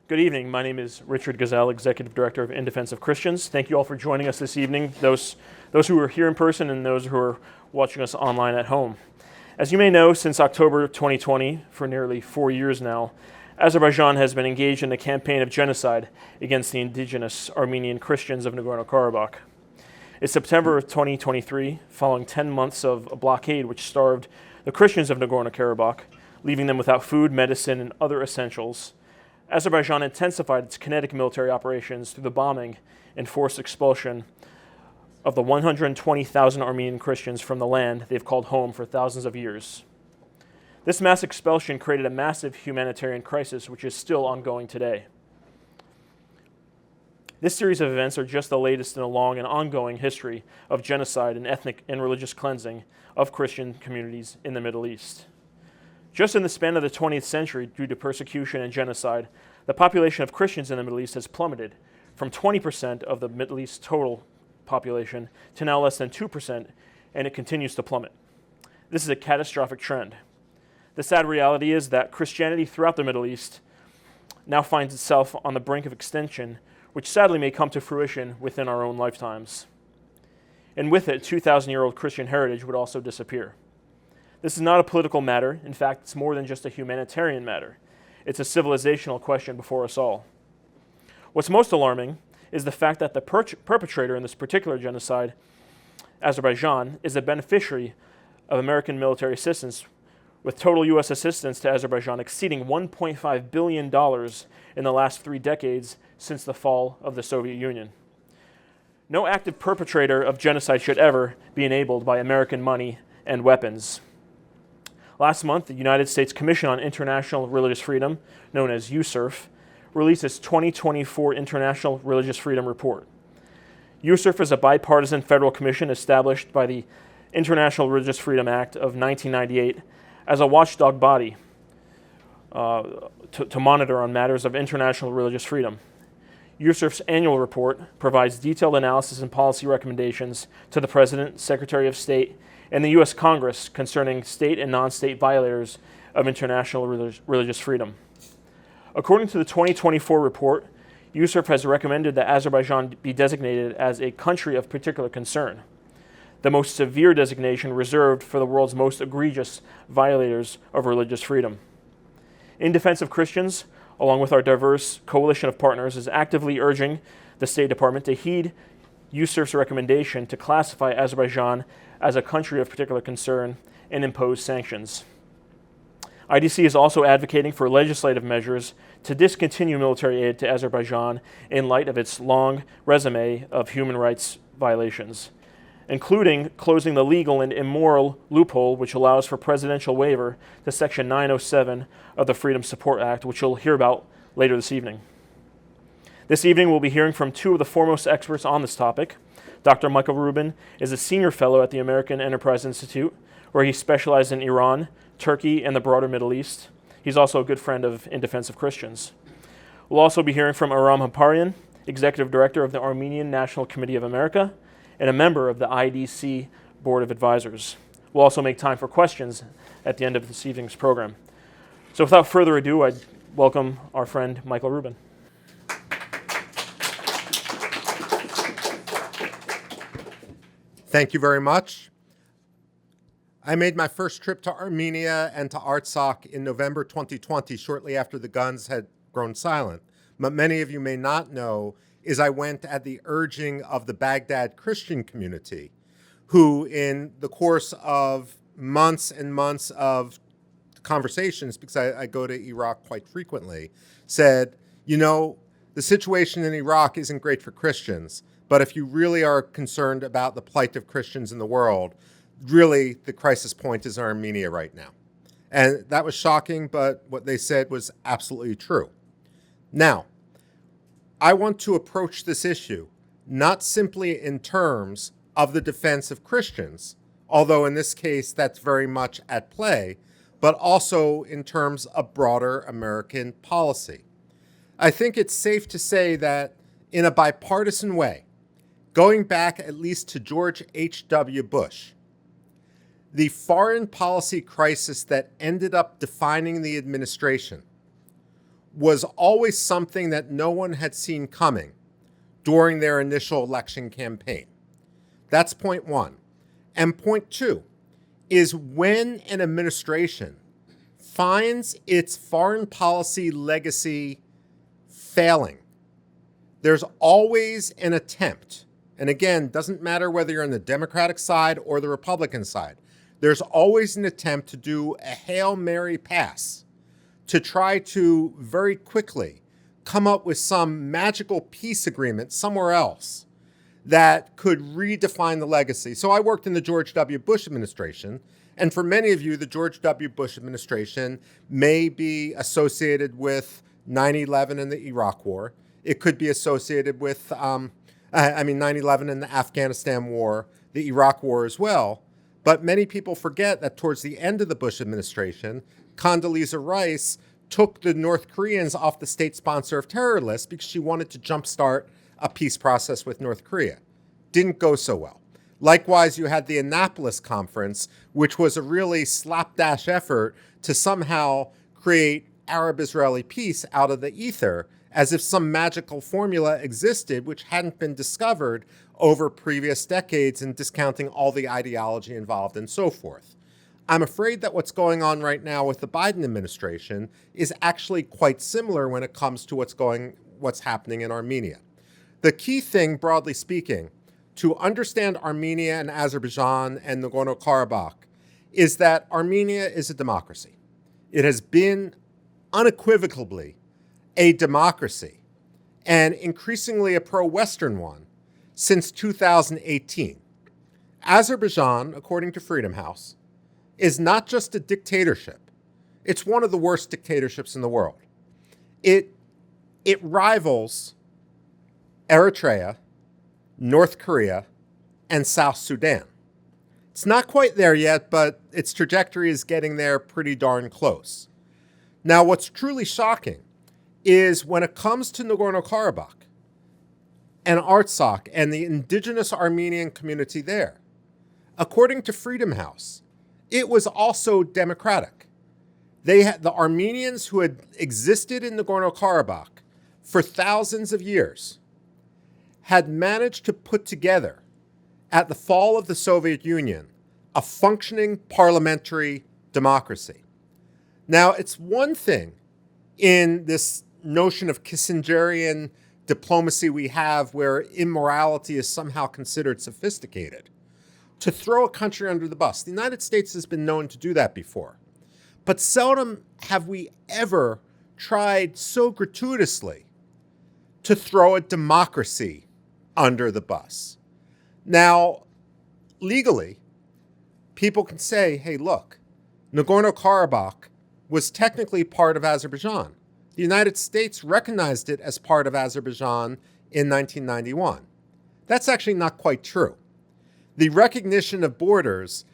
Good evening. My name is Richard Gazelle, Executive Director of In Defense of Christians. Thank you all for joining us this evening, those who are here in person and those who are watching us online at home. As you may know, since October 2020, for nearly 4 years now, Azerbaijan has been engaged in a campaign of genocide against the indigenous Armenian Christians of Nagorno-Karabakh. In September of 2023, following 10 months of a blockade which starved the Christians of Nagorno-Karabakh, leaving them without food, medicine, and other essentials, Azerbaijan intensified its kinetic military operations through the bombing and forced expulsion of the 120,000 Armenian Christians from the land they've called home for thousands of years. This mass expulsion created a massive humanitarian crisis which is still ongoing today. This series of events are just the latest in a long and ongoing history of genocide and ethnic and religious cleansing of Christian communities in the Middle East. Just in the span of the 20th century, due to persecution and genocide, the population of Christians in the Middle East has plummeted from 20% of the Middle East total population to now less than 2%, and it continues to plummet. This is a catastrophic trend. The sad reality is that Christianity throughout the Middle East now finds itself on the brink of extinction, which sadly may come to fruition within our own lifetimes. And with it, 2,000-year-old Christian heritage would also disappear. This is not a political matter. In fact, it's more than just a humanitarian matter. It's a civilizational question before us all. What's most alarming is the fact that the perpetrator in this particular genocide, Azerbaijan, is a beneficiary of American military assistance, with total U.S. assistance to Azerbaijan exceeding $1.5 billion in the last 3 decades since the fall of the Soviet Union. No active perpetrator of genocide should ever be enabled by American money and weapons. Last month, the United States Commission on International Religious Freedom, known as USCIRF, released its 2024 International Religious Freedom Report. USCIRF is a bipartisan federal commission established by the International Religious Freedom Act of 1998 as a watchdog body to monitor on matters of international religious freedom. USCIRF's annual report provides detailed analysis and policy recommendations to the President, Secretary of State, and the U.S. Congress concerning state and non-state violators of international religious freedom. According to the 2024 report, USCIRF has recommended that Azerbaijan be designated as a country of particular concern, the most severe designation reserved for the world's most egregious violators of religious freedom. In Defense of Christians, along with our diverse coalition of partners, is actively urging the State Department to heed USCIRF's recommendation to classify Azerbaijan as a country of particular concern and impose sanctions. IDC is also advocating for legislative measures to discontinue military aid to Azerbaijan in light of its long resume of human rights violations, including closing the legal and immoral loophole which allows for presidential waiver to Section 907 of the Freedom Support Act, which you'll hear about later this evening. This evening, we'll be hearing from 2 of the foremost experts on this topic. Dr. Michael Rubin is a senior fellow at the American Enterprise Institute, where he specialized in Iran, Turkey, and the broader Middle East. He's also a good friend of In Defense of Christians. We'll also be hearing from Aram Haparian, Executive Director of the Armenian National Committee of America, and a member of the IDC Board of Advisors. We'll also make time for questions at the end of this evening's program. So without further ado, I'd welcome our friend Michael Rubin. Thank you very much. I made my first trip to Armenia and to Artsakh in November 2020, shortly after the guns had grown silent. But many of you may not know is I went at the urging of the Baghdad Christian community, who in the course of months and months of conversations, because I go to Iraq quite frequently, said, the situation in Iraq isn't great for Christians, but if you really are concerned about the plight of Christians in the world, really the crisis point is in Armenia right now. And that was shocking, but what they said was absolutely true. Now, I want to approach this issue not simply in terms of the defense of Christians, although in this case that's very much at play, but also in terms of broader American policy. I think it's safe to say that in a bipartisan way, going back at least to George H.W. Bush, the foreign policy crisis that ended up defining the administration was always something that no one had seen coming during their initial election campaign. That's point one. And point two is when an administration finds its foreign policy legacy failing, there's always an attempt. And again, doesn't matter whether you're on the Democratic side or the Republican side, there's always an attempt to do a Hail Mary pass to try to very quickly come up with some magical peace agreement somewhere else that could redefine the legacy. So I worked in the George W. Bush administration, and for many of you, the George W. Bush administration may be associated with 9/11 and the Iraq War. It could be associated with 9/11 and the Afghanistan War, the Iraq War as well. But many people forget that towards the end of the Bush administration, Condoleezza Rice took the North Koreans off the state sponsor of terror list because she wanted to jumpstart a peace process with North Korea. Didn't go so well. Likewise, you had the Annapolis Conference, which was a really slapdash effort to somehow create Arab-Israeli peace out of the ether, as if some magical formula existed which hadn't been discovered over previous decades, and discounting all the ideology involved and so forth. I'm afraid that what's going on right now with the Biden administration is actually quite similar when it comes to what's happening in Armenia. The key thing, broadly speaking, to understand Armenia and Azerbaijan and Nagorno-Karabakh is that Armenia is a democracy. It has been unequivocally a democracy, and increasingly a pro-Western one, since 2018. Azerbaijan, according to Freedom House, is not just a dictatorship. It's one of the worst dictatorships in the world. It rivals Eritrea, North Korea, and South Sudan. It's not quite there yet, but its trajectory is getting there pretty darn close. Now, what's truly shocking is when it comes to Nagorno-Karabakh and Artsakh and the indigenous Armenian community there, according to Freedom House, it was also democratic. The Armenians who had existed in Nagorno-Karabakh for thousands of years had managed to put together, at the fall of the Soviet Union, a functioning parliamentary democracy. Now, it's one thing in this notion of Kissingerian diplomacy we have where immorality is somehow considered sophisticated, to throw a country under the bus. The United States has been known to do that before. But seldom have we ever tried so gratuitously to throw a democracy under the bus. Now, legally, people can say, hey, look, Nagorno-Karabakh was technically part of Azerbaijan. The United States recognized it as part of Azerbaijan in 1991. That's actually not quite true. The recognition of borders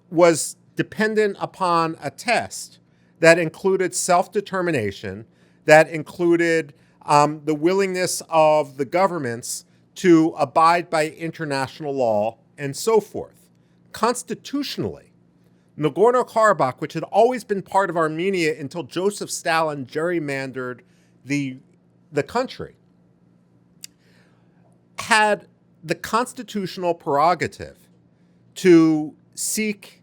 was dependent upon a test that included self-determination, that included the willingness of the governments to abide by international law and so forth. Constitutionally, Nagorno-Karabakh, which had always been part of Armenia until Joseph Stalin gerrymandered the country, had the constitutional prerogative to seek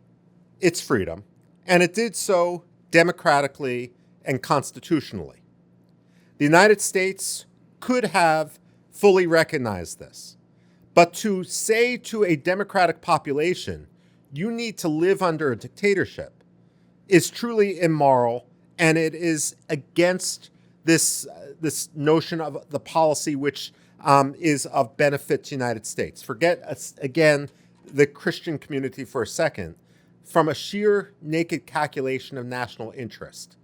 its freedom, and it did so democratically and constitutionally. The United States could have fully recognized this, but to say to a democratic population, you need to live under a dictatorship, is truly immoral, and it is against this notion of the policy which is of benefit to the United States. Forget, again, the Christian community for a second. From a sheer naked calculation of national interest,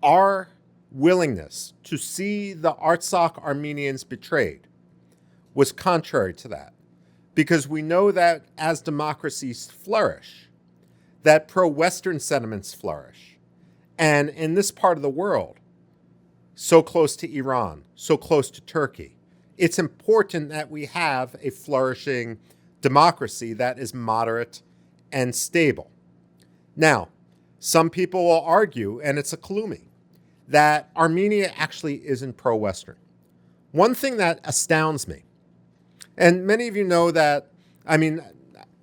our willingness to see the Artsakh Armenians betrayed was contrary to that. Because we know that as democracies flourish, that pro-Western sentiments flourish. And in this part of the world, so close to Iran, so close to Turkey, it's important that we have a flourishing democracy that is moderate and stable. Now, some people will argue, and it's a kalumi, that Armenia actually isn't pro-Western. One thing that astounds me, and many of you know that,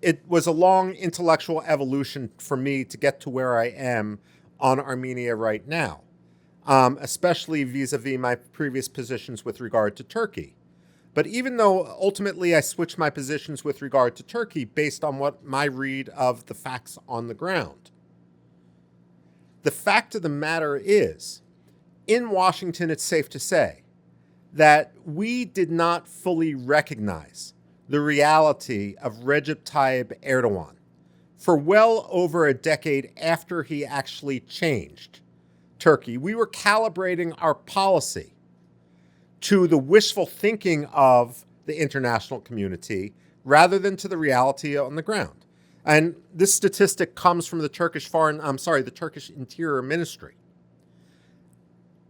it was a long intellectual evolution for me to get to where I am on Armenia right now, especially vis-a-vis my previous positions with regard to Turkey. But even though ultimately I switched my positions with regard to Turkey based on what my read of the facts on the ground, the fact of the matter is, in Washington, it's safe to say that we did not fully recognize the reality of Recep Tayyip Erdogan for well over a decade after he actually changed Turkey. We were calibrating our policy to the wishful thinking of the international community rather than to the reality on the ground. And this statistic comes from the Turkish Interior Ministry.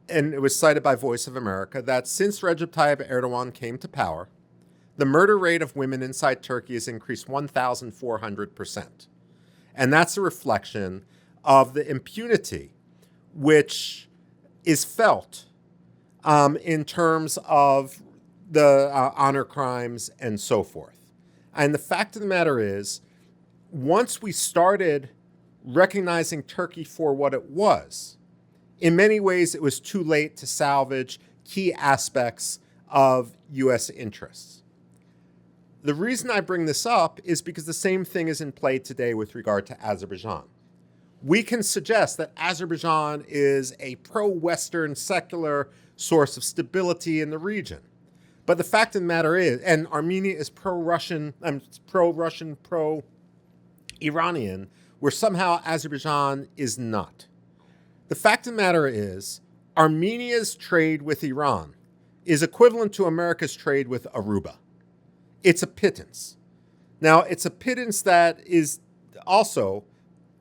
And it was cited by Voice of America that since Recep Tayyip Erdogan came to power, the murder rate of women inside Turkey has increased 1,400%. And that's a reflection of the impunity which is felt in terms of the honor crimes and so forth. And the fact of the matter is, once we started recognizing Turkey for what it was, in many ways it was too late to salvage key aspects of U.S. interests. The reason I bring this up is because the same thing is in play today with regard to Azerbaijan. We can suggest that Azerbaijan is a pro-Western secular source of stability in the region. But the fact of the matter is, and Armenia is pro-Russian, pro-Iranian, where somehow Azerbaijan is not. The fact of the matter is, Armenia's trade with Iran is equivalent to America's trade with Aruba. It's a pittance. Now, it's a pittance that is also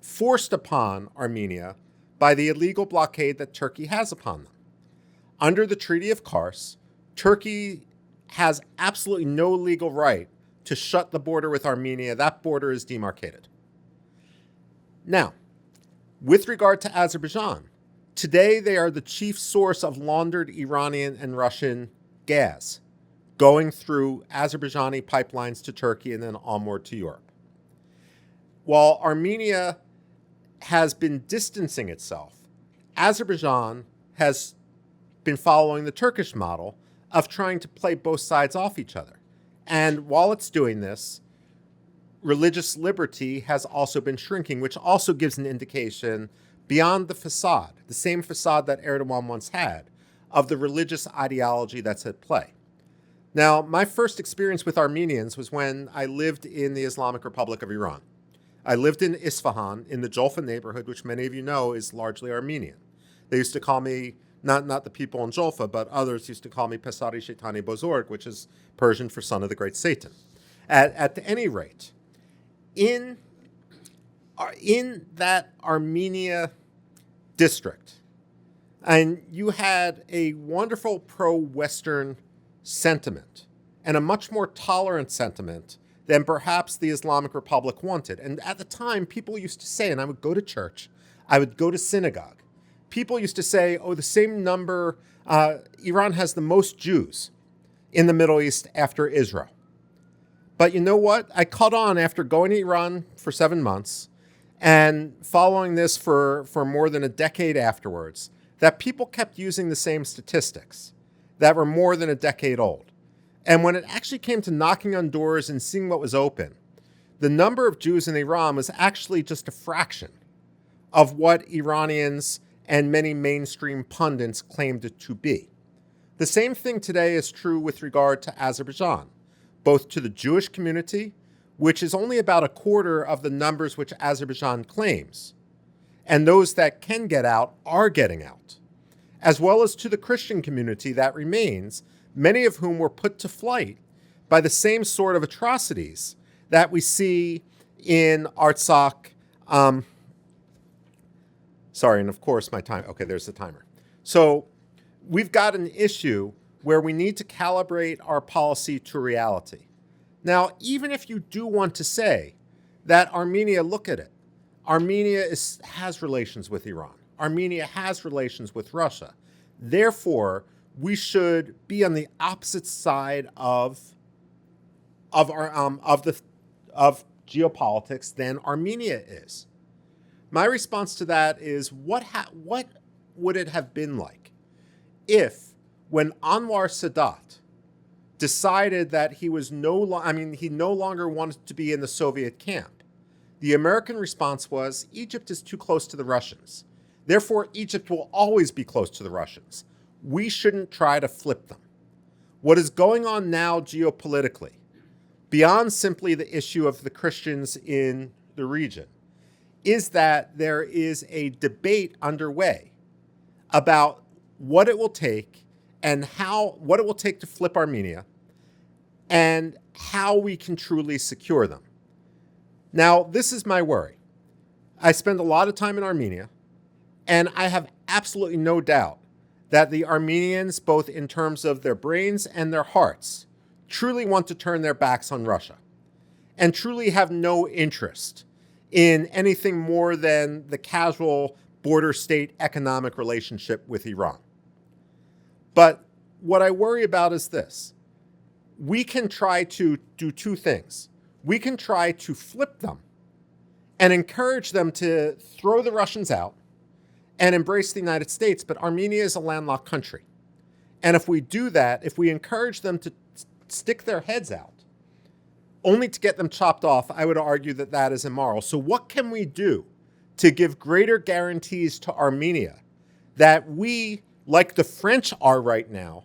forced upon Armenia by the illegal blockade that Turkey has upon them. Under the Treaty of Kars, Turkey has absolutely no legal right to shut the border with Armenia. That border is demarcated. Now, with regard to Azerbaijan, today they are the chief source of laundered Iranian and Russian gas going through Azerbaijani pipelines to Turkey and then onward to Europe. While Armenia has been distancing itself, Azerbaijan has been following the Turkish model of trying to play both sides off each other. And while it's doing this, religious liberty has also been shrinking, which also gives an indication beyond the facade, the same facade that Erdogan once had, of the religious ideology that's at play. Now, my first experience with Armenians was when I lived in the Islamic Republic of Iran. I lived in Isfahan, in the Jolfa neighborhood, which many of you know is largely Armenian. They used to call me, not the people in Jolfa, but others used to call me Pesari Shaitani Bozorg, which is Persian for son of the great Satan. At any rate, in that Armenia district, and you had a wonderful pro-Western sentiment and a much more tolerant sentiment than perhaps the Islamic Republic wanted. And at the time, people used to say, and I would go to church, I would go to synagogue. People used to say, the same number, Iran has the most Jews in the Middle East after Israel. But you know what? I caught on after going to Iran for 7 months and following this for more than a decade afterwards, that people kept using the same statistics that were more than a decade old. And when it actually came to knocking on doors and seeing what was open, the number of Jews in Iran was actually just a fraction of what Iranians and many mainstream pundits claimed it to be. The same thing today is true with regard to Azerbaijan, both to the Jewish community, which is only about a quarter of the numbers which Azerbaijan claims, and those that can get out are getting out, as well as to the Christian community that remains, many of whom were put to flight by the same sort of atrocities that we see in Artsakh. And of course my time, okay, there's the timer. So we've got an issue where we need to calibrate our policy to reality. Now, even if you do want to say that Armenia, look at it, Armenia has relations with Iran. Armenia has relations with Russia. Therefore, we should be on the opposite side of geopolitics than Armenia is. My response to that is, what would it have been like if, when Anwar Sadat decided that he no longer wanted to be in the Soviet camp, the American response was, Egypt is too close to the Russians. Therefore, Egypt will always be close to the Russians. We shouldn't try to flip them. What is going on now geopolitically, beyond simply the issue of the Christians in the region, is that there is a debate underway about what it will take and what it will take to flip Armenia and how we can truly secure them. Now, this is my worry. I spend a lot of time in Armenia, and I have absolutely no doubt that the Armenians, both in terms of their brains and their hearts, truly want to turn their backs on Russia and truly have no interest in anything more than the casual border state economic relationship with Iran. But what I worry about is this. We can try to do two things. We can try to flip them and encourage them to throw the Russians out and embrace the United States, but Armenia is a landlocked country. And if we do that, if we encourage them to stick their heads out, only to get them chopped off, I would argue that that is immoral. So what can we do to give greater guarantees to Armenia that we, like the French are right now,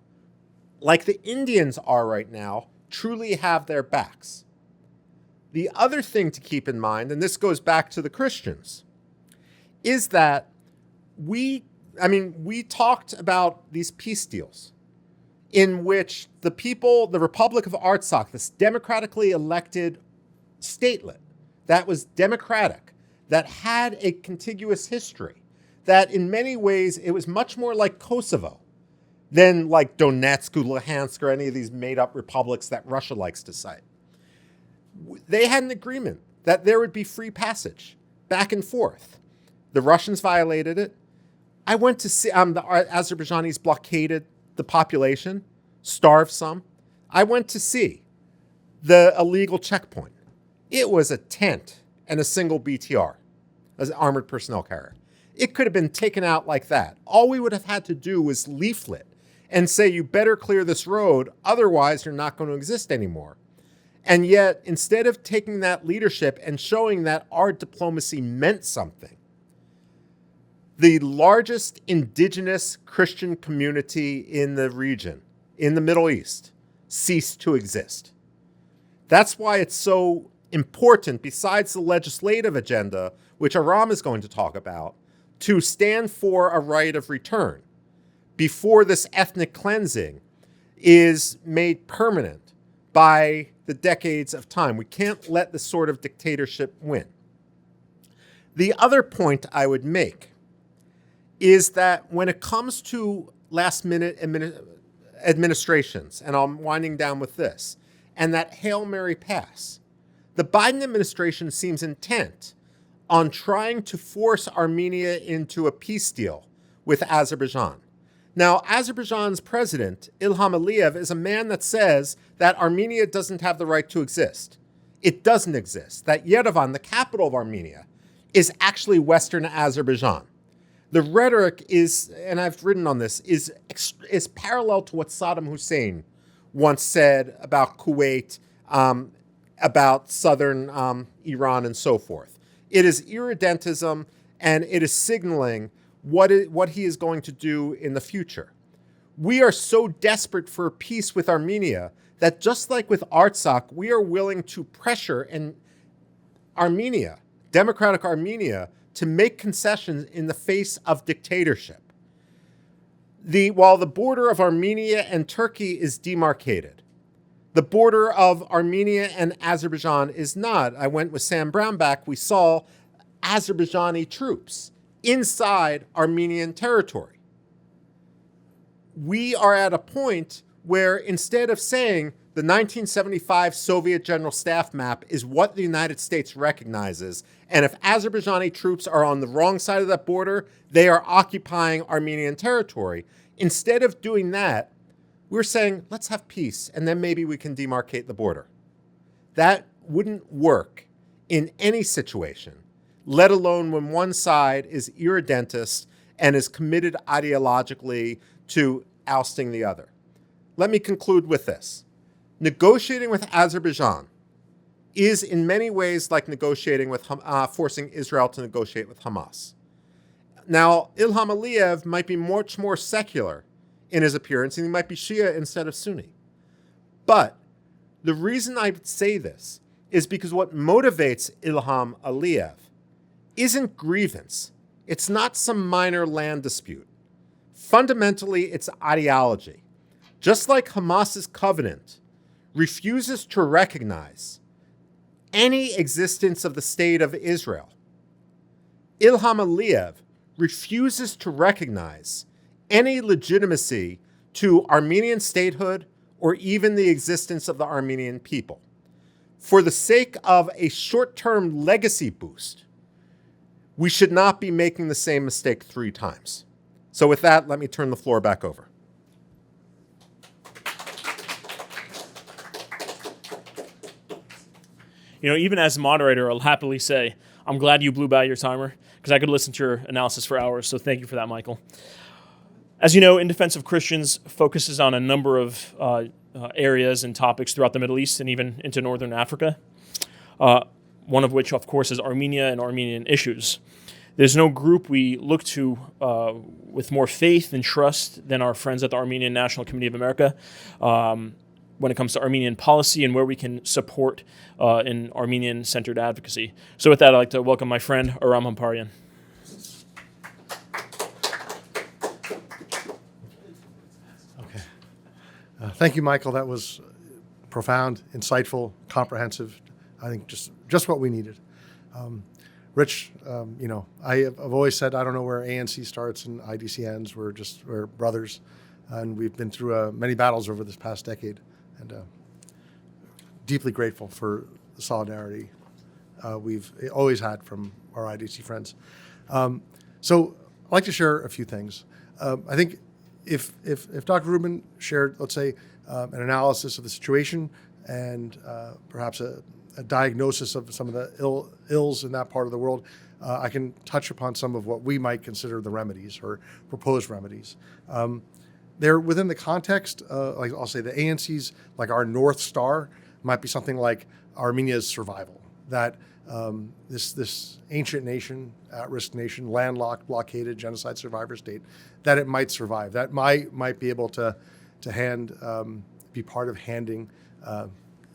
like the Indians are right now, truly have their backs? The other thing to keep in mind, and this goes back to the Christians, is that we talked about these peace deals in which the Republic of Artsakh, this democratically elected statelet that was democratic, that had a contiguous history, that in many ways it was much more like Kosovo than like Donetsk or Luhansk or any of these made-up republics that Russia likes to cite. They had an agreement that there would be free passage back and forth. The Russians violated it. I went to see the Azerbaijanis blockaded the population, starved some. I went to see the illegal checkpoint. It was a tent and a single BTR, as an armored personnel carrier. It could have been taken out like that. All we would have had to do was leaflet and say, you better clear this road, otherwise you're not going to exist anymore. And yet, instead of taking that leadership and showing that our diplomacy meant something, the largest indigenous Christian community in the region, in the Middle East, ceased to exist. That's why it's so important, besides the legislative agenda, which Aram is going to talk about, to stand for a right of return before this ethnic cleansing is made permanent by the decades of time. We can't let this sort of dictatorship win. The other point I would make is that when it comes to last-minute administrations, and I'm winding down with this, and that Hail Mary pass, the Biden administration seems intent on trying to force Armenia into a peace deal with Azerbaijan. Now, Azerbaijan's president, Ilham Aliyev, is a man that says that Armenia doesn't have the right to exist. It doesn't exist. That Yerevan, the capital of Armenia, is actually Western Azerbaijan. The rhetoric is, and I've written on this, is parallel to what Saddam Hussein once said about Kuwait, about southern Iran, and so forth. It is irredentism, and it is signaling what he is going to do in the future. We are so desperate for peace with Armenia that just like with Artsakh, we are willing to pressure Armenia, democratic Armenia, to make concessions in the face of dictatorship. While the border of Armenia and Turkey is demarcated, the border of Armenia and Azerbaijan is not. I went with Sam Brownback. We saw Azerbaijani troops inside Armenian territory. We are at a point where instead of saying The 1975 Soviet General Staff map is what the United States recognizes, and if Azerbaijani troops are on the wrong side of that border, they are occupying Armenian territory. Instead of doing that, we're saying, let's have peace, and then maybe we can demarcate the border. That wouldn't work in any situation, let alone when one side is irredentist and is committed ideologically to ousting the other. Let me conclude with this. Negotiating with Azerbaijan is in many ways like negotiating with forcing Israel to negotiate with Hamas. Now, Ilham Aliyev might be much more secular in his appearance, and he might be Shia instead of Sunni. But the reason I say this is because what motivates Ilham Aliyev isn't grievance. It's not some minor land dispute. Fundamentally, it's ideology. Just like Hamas's covenant refuses to recognize any existence of the state of Israel, Ilham Aliyev refuses to recognize any legitimacy to Armenian statehood or even the existence of the Armenian people. For the sake of a short-term legacy boost, we should not be making the same mistake 3 times. So with that, let me turn the floor back over. You know, even as moderator, I'll happily say, I'm glad you blew by your timer, because I could listen to your analysis for hours, so thank you for that, Michael. As you know, In Defense of Christians focuses on a number of areas and topics throughout the Middle East and even into Northern Africa, one of which, of course, is Armenia and Armenian issues. There's no group we look to with more faith and trust than our friends at the Armenian National Committee of America when it comes to Armenian policy and where we can support in Armenian-centered advocacy. So with that, I'd like to welcome my friend, Aram Hamparian. Thank you, Michael. That was profound, insightful, comprehensive. I think just what we needed. Rich, I've always said I don't know where ANC starts and IDC ends. We're brothers, and we've been through many battles over this past decade, and deeply grateful for the solidarity we've always had from our IDC friends. So I'd like to share a few things. I think if Dr. Rubin shared, let's say, an analysis of the situation and perhaps a diagnosis of some of the ills in that part of the world, I can touch upon some of what we might consider the remedies or proposed remedies. They're within the context, like I'll say the ANC's, like our North Star might be something like Armenia's survival, that this ancient nation, at-risk nation, landlocked, blockaded, genocide survivor state, that it might survive, that might be able to be part of handing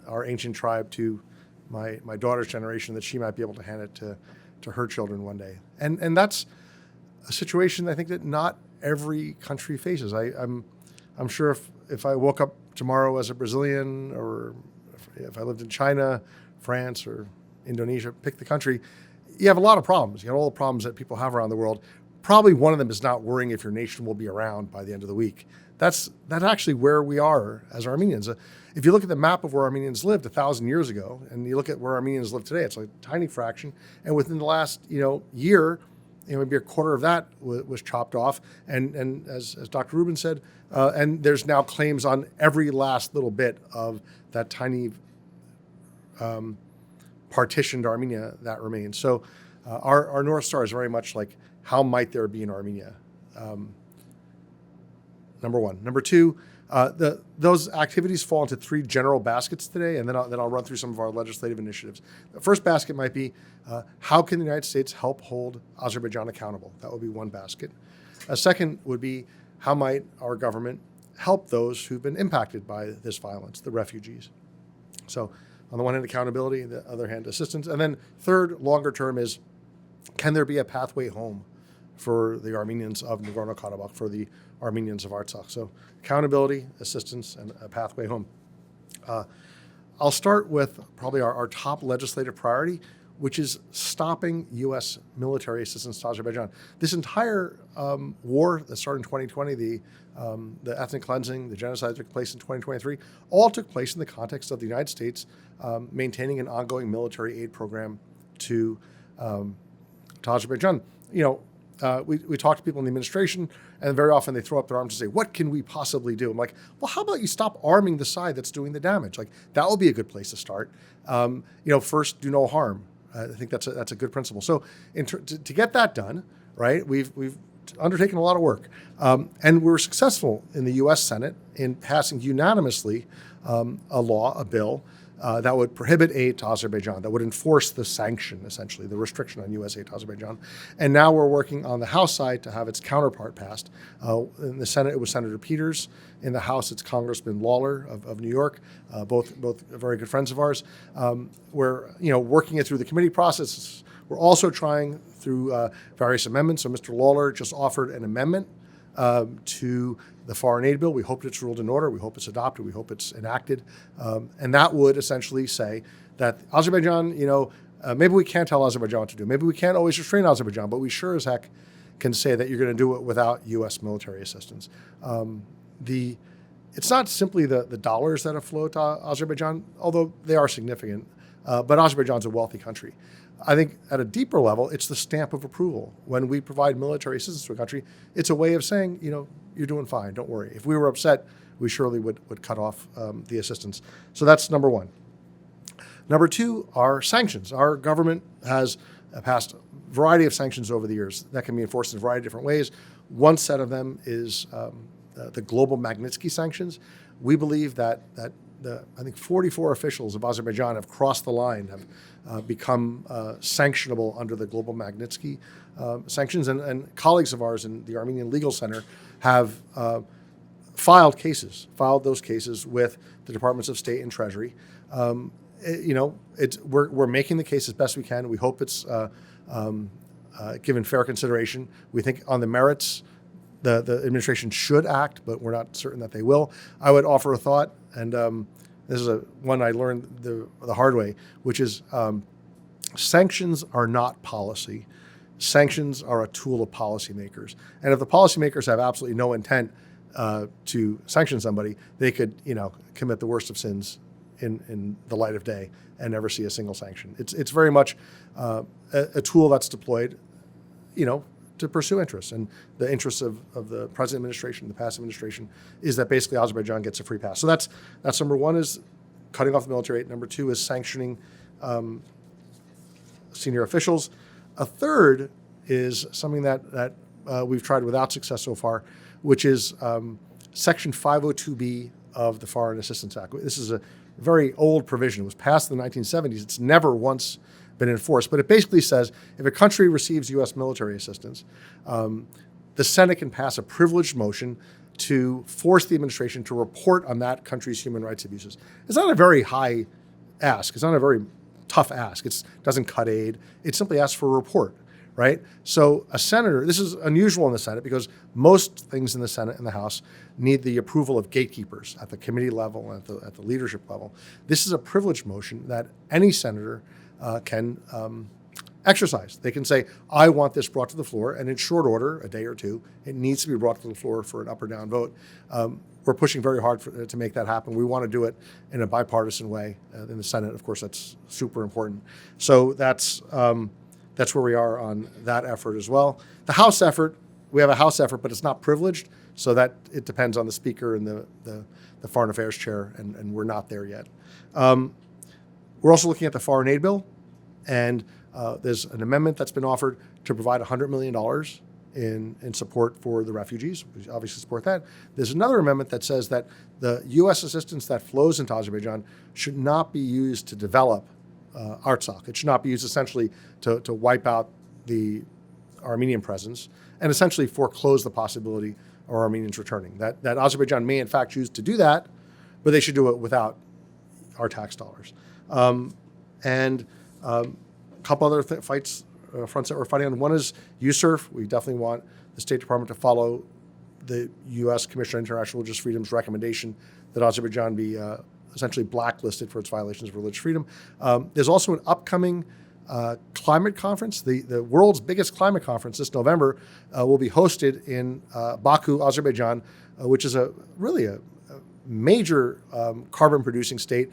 our ancient tribe to my daughter's generation, that she might be able to hand it to her children one day. And that's a situation I think that not every country faces. I'm sure if I woke up tomorrow as a Brazilian, or if I lived in China, France, or Indonesia, pick the country, you have a lot of problems. You have all the problems that people have around the world. Probably one of them is not worrying if your nation will be around by the end of the week. That's actually where we are as Armenians. If you look at the map of where Armenians lived 1,000 years ago, and you look at where Armenians live today, it's like a tiny fraction. And within the last year, maybe a quarter of that was chopped off. And as Dr. Rubin said, and there's now claims on every last little bit of that tiny partitioned Armenia that remains. So our North Star is very much like, how might there be in Armenia? Number one. Number two, those activities fall into 3 general baskets today, and then I'll run through some of our legislative initiatives. The first basket might be, how can the United States help hold Azerbaijan accountable? That would be one basket. A second would be, how might our government help those who've been impacted by this violence, the refugees? So on the one hand, accountability, on the other hand, assistance. And then third, longer term, is, can there be a pathway home for the Armenians of Nagorno-Karabakh, for the Armenians of Artsakh? So accountability, assistance, and a pathway home. I'll start with probably our top legislative priority, which is stopping U.S. military assistance to Azerbaijan. This entire war that started in 2020, the ethnic cleansing, the genocide that took place in 2023, all took place in the context of the United States maintaining an ongoing military aid program to Azerbaijan. We talk to people in the administration, and very often they throw up their arms and say, "What can we possibly do?" I'm like, "Well, how about you stop arming the side that's doing the damage? Like that would be a good place to start. First, do no harm. I think that's a good principle. So, to get that done, right? We've undertaken a lot of work, and we were successful in the U.S. Senate in passing unanimously a bill that would prohibit aid to Azerbaijan, that would enforce the sanction, essentially, the restriction on U.S. aid to Azerbaijan. And now we're working on the House side to have its counterpart passed. In the Senate, it was Senator Peters. In the House, it's Congressman Lawler of New York, both very good friends of ours. We're working it through the committee process. We're also trying through various amendments. So Mr. Lawler just offered an amendment to the foreign aid bill. We hope it's ruled in order. We hope it's adopted. We hope it's enacted. And that would essentially say that Azerbaijan, maybe we can't tell Azerbaijan what to do. Maybe we can't always restrain Azerbaijan, but we sure as heck can say that you're going to do it without U.S. military assistance. It's not simply the dollars that have flowed to Azerbaijan, although they are significant, but Azerbaijan's a wealthy country. I think at a deeper level, it's the stamp of approval. When we provide military assistance to a country, it's a way of saying, you're doing fine, don't worry. If we were upset, we surely would cut off the assistance. So that's number one. Number two are sanctions. Our government has passed a variety of sanctions over the years that can be enforced in a variety of different ways. One set of them is the global Magnitsky sanctions. We believe that I think 44 officials of Azerbaijan have crossed the line, have become sanctionable under the global Magnitsky sanctions. And colleagues of ours in the Armenian Legal Center have filed those cases with the Departments of State and Treasury. We're making the case as best we can. We hope it's given fair consideration. We think on the merits, the administration should act, but we're not certain that they will. I would offer a thought, and this is one I learned the hard way, which is sanctions are not policy. Sanctions are a tool of policymakers. And if the policymakers have absolutely no intent to sanction somebody, they could, commit the worst of sins in the light of day and never see a single sanction. It's very much a tool that's deployed, to pursue interests. And the interests of the present administration, the past administration, is that basically Azerbaijan gets a free pass. So that's number one, is cutting off the military aid. Number two is sanctioning senior officials. A third is something that we've tried without success so far, which is Section 502B of the Foreign Assistance Act. This is a very old provision. It was passed in the 1970s. It's never once been enforced, but it basically says if a country receives U.S. military assistance, the Senate can pass a privileged motion to force the administration to report on that country's human rights abuses. It's not a very high ask. It's not a very tough ask. It doesn't cut aid. It simply asks for a report, right? So a senator, this is unusual in the Senate because most things in the Senate and the House need the approval of gatekeepers at the committee level, at the leadership level. This is a privileged motion that any senator can exercise. They can say, I want this brought to the floor, and in short order, a day or two, it needs to be brought to the floor for an up or down vote. We're pushing very hard to make that happen. We want to do it in a bipartisan way in the Senate. Of course, that's super important. So that's where we are on that effort as well. The House effort, we have a House effort, but it's not privileged, so that it depends on the Speaker and the Foreign Affairs Chair, and we're not there yet. We're also looking at the foreign aid bill, and there's an amendment that's been offered to provide $100 million in support for the refugees. We obviously support that. There's another amendment that says that the U.S. assistance that flows into Azerbaijan should not be used to develop Artsakh. It should not be used essentially to wipe out the Armenian presence and essentially foreclose the possibility of Armenians returning. That Azerbaijan may in fact choose to do that, but they should do it without our tax dollars. And a couple other fronts that we're fighting on. One is USURF. We definitely want the State Department to follow the U.S. Commission on International Religious Freedom's recommendation that Azerbaijan be essentially blacklisted for its violations of religious freedom. There's also an upcoming climate conference, the world's biggest climate conference this November, will be hosted in Baku, Azerbaijan, which is really a major carbon-producing state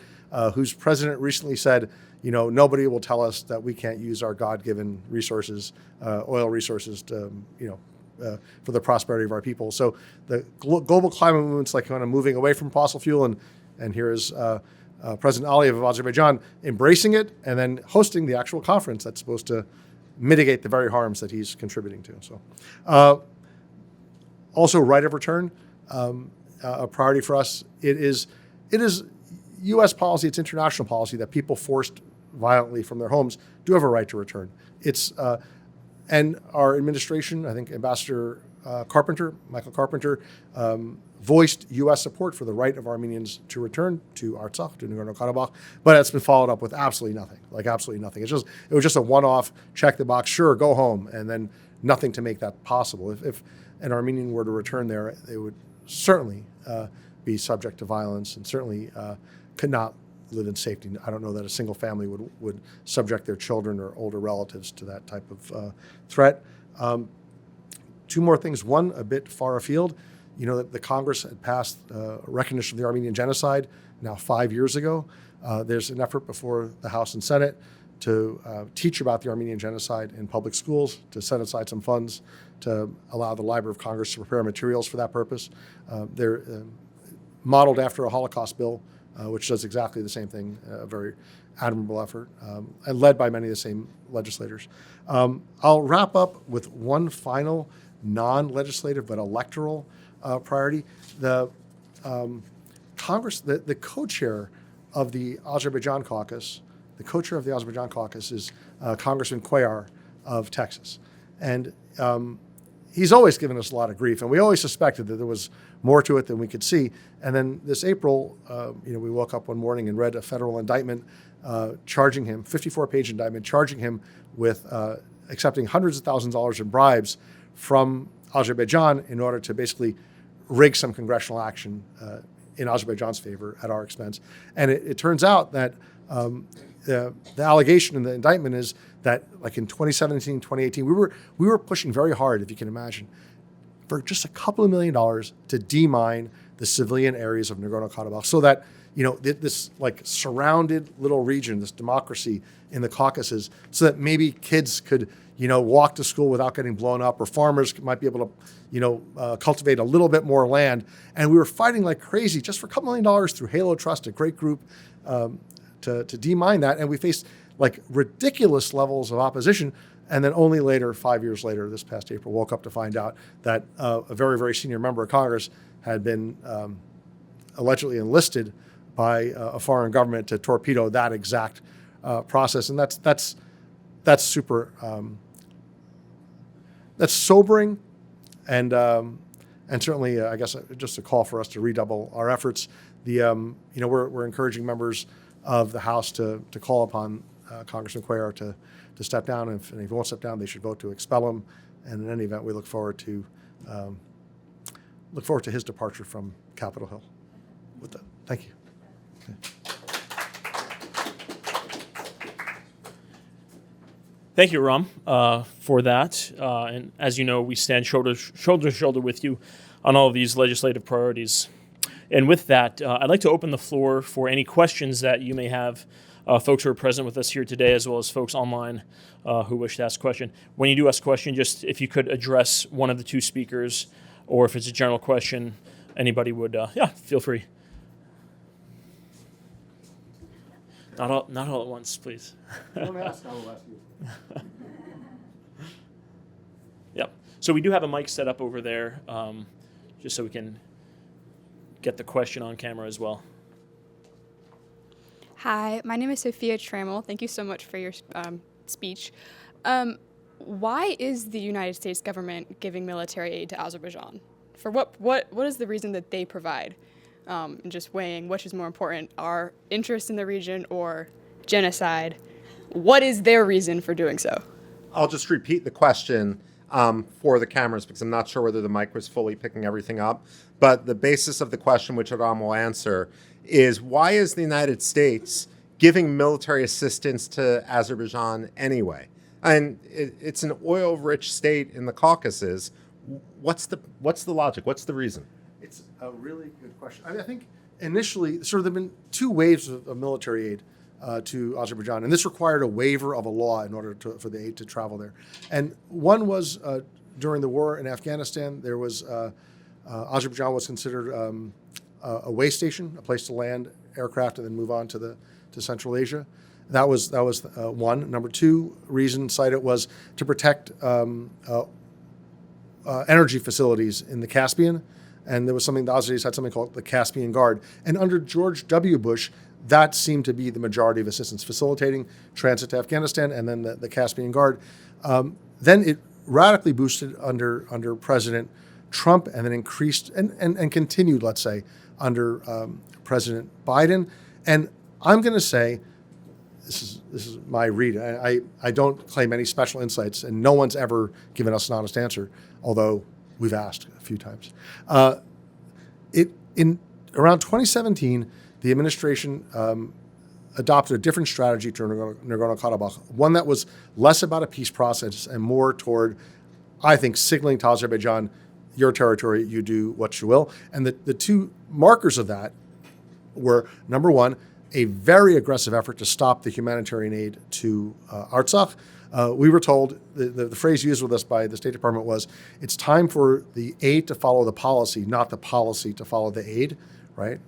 whose president recently said, nobody will tell us that we can't use our God-given resources, oil resources, to, for the prosperity of our people. So the global climate movement's like kind of moving away from fossil fuel, and here is President Aliyev of Azerbaijan embracing it and then hosting the actual conference that's supposed to mitigate the very harms that he's contributing to. So, also right of return, a priority for us. It is U.S. policy, it's international policy that people forced violently from their homes do have a right to return. And our administration, I think Ambassador Michael Carpenter, voiced U.S. support for the right of Armenians to return to Artsakh, to Nagorno-Karabakh, but it's been followed up with absolutely nothing, It was just a one-off, check the box, sure, go home, and then nothing to make that possible. If an Armenian were to return there, they would certainly be subject to violence and certainly could not live in safety. I don't know that a single family would subject their children or older relatives to that type of threat. Two more things. One, a bit far afield. The Congress had passed recognition of the Armenian Genocide now 5 years ago. There's an effort before the House and Senate to teach about the Armenian Genocide in public schools, to set aside some funds to allow the Library of Congress to prepare materials for that purpose. They're modeled after a Holocaust bill, which does exactly the same thing, a very admirable effort, and led by many of the same legislators. I'll wrap up with one final non-legislative but electoral priority. The Congress, the co-chair of the Azerbaijan caucus, is Congressman Cuellar of Texas. And he's always given us a lot of grief, and we always suspected that there was more to it than we could see. And then this April, we woke up one morning and read a federal indictment charging him, 54-page indictment, charging him with accepting hundreds of thousands of dollars in bribes from Azerbaijan in order to basically rig some congressional action in Azerbaijan's favor at our expense. And it turns out that the allegation in the indictment is that, like in 2017, 2018, we were pushing very hard, if you can imagine, for just a couple of $1 million to demine the civilian areas of Nagorno-Karabakh, so that this like surrounded little region, this democracy in the Caucasus, so that maybe kids could walk to school without getting blown up, or farmers might be able to cultivate a little bit more land. And we were fighting like crazy just for a couple $1 million through Halo Trust, a great group, to demine that, and we faced like ridiculous levels of opposition. And then only later, 5 years later, this past April, woke up to find out that a very, very senior member of Congress had been allegedly enlisted by a foreign government to torpedo that exact process. And that's super, that's sobering, and certainly, I guess, just a call for us to redouble our efforts. We're encouraging members of the House to call upon Congressman Cuellar to step down. And if he won't step down, they should vote to expel him. And in any event, we look forward to his departure from Capitol Hill. With that, thank you. Okay. Thank you, Ram, for that. And as you know, we stand shoulder to shoulder with you on all of these legislative priorities. And with that, I'd like to open the floor for any questions that you may have, folks who are present with us here today, as well as folks online who wish to ask a question. When you do ask a question, just if you could address one of the two speakers, or if it's a general question, anybody would, feel free. Not all at once, please. Don't ask, I will ask you. Yep. So we do have a mic set up over there, just so we can get the question on camera as well. Hi, my name is Sophia Trammell. Thank you so much for your speech. Why is the United States government giving military aid to Azerbaijan? For what is the reason that they provide? And just weighing which is more important, our interest in the region or genocide. What is their reason for doing so? I'll just repeat the question for the cameras, because I'm not sure whether the mic was fully picking everything up. But the basis of the question, which Adam will answer, is why is the United States giving military assistance to Azerbaijan anyway? And it's an oil-rich state in the Caucasus. What's the logic? What's the reason? It's a really good question. I think initially, sort of, there have been two waves of military aid to Azerbaijan, and this required a waiver of a law in order for the aid to travel there. And one was during the war in Afghanistan. There was Azerbaijan was considered a way station, a place to land aircraft and then move on to Central Asia. That was one. Number two reason cited was to protect energy facilities in the Caspian. And there was something, the Azeris had something called the Caspian Guard. And under George W. Bush, that seemed to be the majority of assistance, facilitating transit to Afghanistan and then the Caspian Guard. Then it radically boosted under President Trump and then increased and continued, let's say, under President Biden. And I'm going to say, this is my read. I don't claim any special insights, and no one's ever given us an honest answer, although we've asked a few times. In around 2017, the administration adopted a different strategy to Nagorno-Karabakh, one that was less about a peace process and more toward, I think, signaling to Azerbaijan, your territory, you do what you will. And the two markers of that were, number one, a very aggressive effort to stop the humanitarian aid to Artsakh. We were told, the phrase used with us by the State Department was, it's time for the aid to follow the policy, not the policy to follow the aid, right?